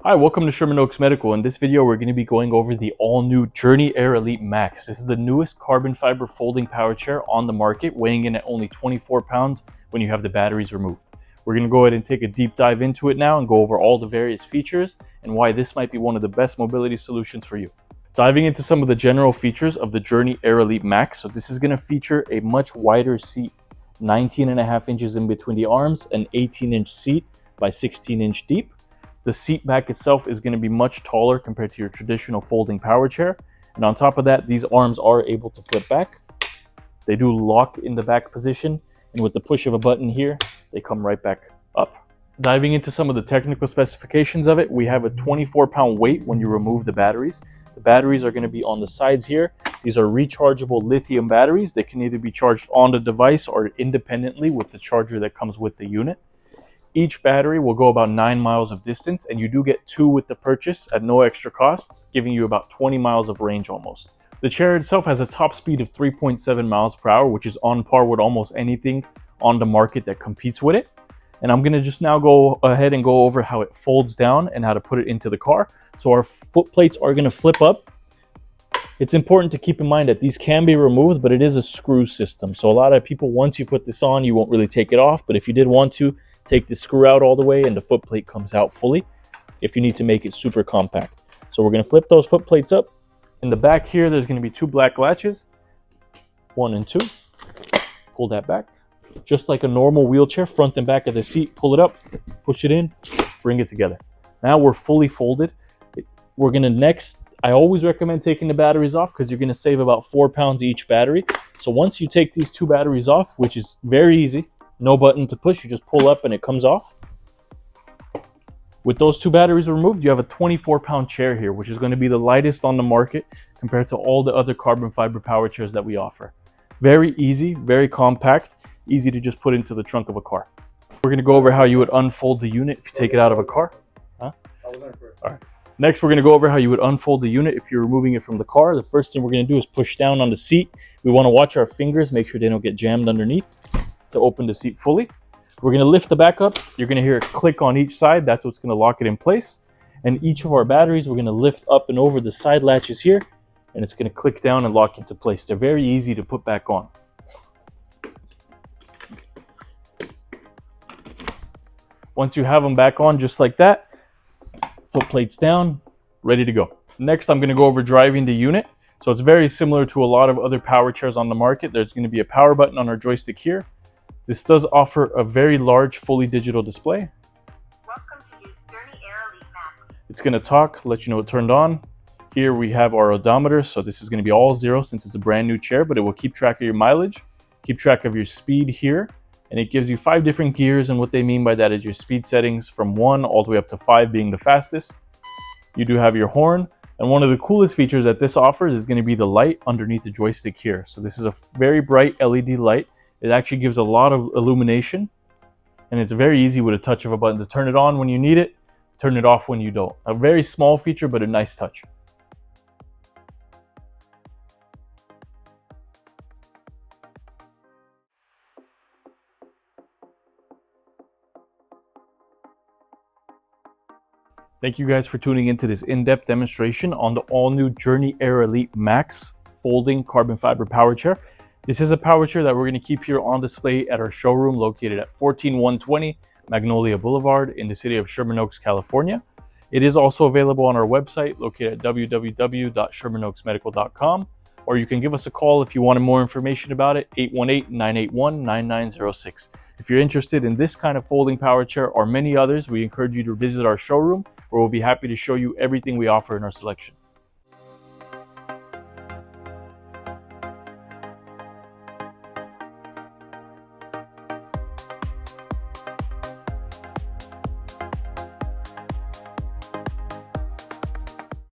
Hi, welcome to Sherman Oaks Medical. In this video, we're going to be going over the all-new Journey Air Elite Max. This is the newest carbon fiber folding power chair on the market, weighing in at only 24 pounds when you have the batteries removed. We're going to go ahead and take a deep dive into it now and go over all the various features and why this might be one of the best mobility solutions for you. Diving into some of the general features of the Journey Air Elite Max. So this is going to feature a much wider seat, 19.5 inches in between the arms, an 18-inch seat by 16-inch deep. The seat back itself is going to be much taller compared to your traditional folding power chair. And on top of that, these arms are able to flip back. They do lock in the back position, and with the push of a button here, they come right back up. Diving into some of the technical specifications of it, we have a 24-pound weight when you remove the batteries. The batteries are going to be on the sides here. These are rechargeable lithium batteries. They can either be charged on the device or independently with the charger that comes with the unit. Each battery will go about 9 miles of distance, and you do get 2 with the purchase at no extra cost, giving you about 20 miles of range almost. The chair itself has a top speed of 3.7 miles per hour, which is on par with almost anything on the market that competes with it. And I'm gonna just now go ahead and go over how it folds down and how to put it into the car. So our foot plates are gonna flip up. It's important to keep in mind that these can be removed, but it is a screw system. So a lot of people, once you put this on, you won't really take it off. But if you did want to, take the screw out all the way and the foot plate comes out fully if you need to make it super compact. So we're going to flip those foot plates up. In the back here, there's going to be 2 black latches, 1 and 2. Pull that back. Just like a normal wheelchair, front and back of the seat, pull it up, push it in, bring it together. Now we're fully folded. We're going to next, I always recommend taking the batteries off because you're going to save about 4 pounds each battery. So once you take these 2 batteries off, which is very easy, no button to push, you just pull up and it comes off. With those 2 batteries removed, you have a 24-pound chair here, which is going to be the lightest on the market compared to all the other carbon fiber power chairs that we offer. Very easy, very compact, easy to just put into the trunk of a car. We're going to go over how you would unfold the unit if you take it out of a car. All right. Next, we're going to go over how you would unfold the unit if you're removing it from the car. The first thing we're going to do is push down on the seat. We want to watch our fingers, make sure they don't get jammed underneath to open the seat fully. We're going to lift the back up. You're going to hear a click on each side. That's what's going to lock it in place. And each of our batteries, we're going to lift up and over the side latches here, and it's going to click down and lock into place. They're very easy to put back on. Once you have them back on just like that, foot plates down, ready to go. Next, I'm going to go over driving the unit. So it's very similar to a lot of other power chairs on the market. There's going to be a power button on our joystick here. This does offer a very large, fully digital display. Welcome to use Journey Air Elite Max. It's going to talk, let you know it turned on. Here we have our odometer, so this is going to be all 0 since it's a brand new chair, but it will keep track of your mileage, keep track of your speed here, and it gives you 5 different gears, and what they mean by that is your speed settings from 1 all the way up to 5 being the fastest. You do have your horn, and one of the coolest features that this offers is going to be the light underneath the joystick here. So this is a very bright LED light. It actually gives a lot of illumination, and it's very easy with a touch of a button to turn it on when you need it, turn it off when you don't. A very small feature, but a nice touch. Thank you guys for tuning into this in-depth demonstration on the all-new Journey Air Elite Max folding carbon fiber power chair. This is a power chair that we're going to keep here on display at our showroom located at 14120 Magnolia Boulevard in the city of Sherman Oaks, California. It is also available on our website located at www.shermanoaksmedical.com, or you can give us a call if you wanted more information about it, 818-981-9906. If you're interested in this kind of folding power chair or many others, we encourage you to visit our showroom, where we'll be happy to show you everything we offer in our selection.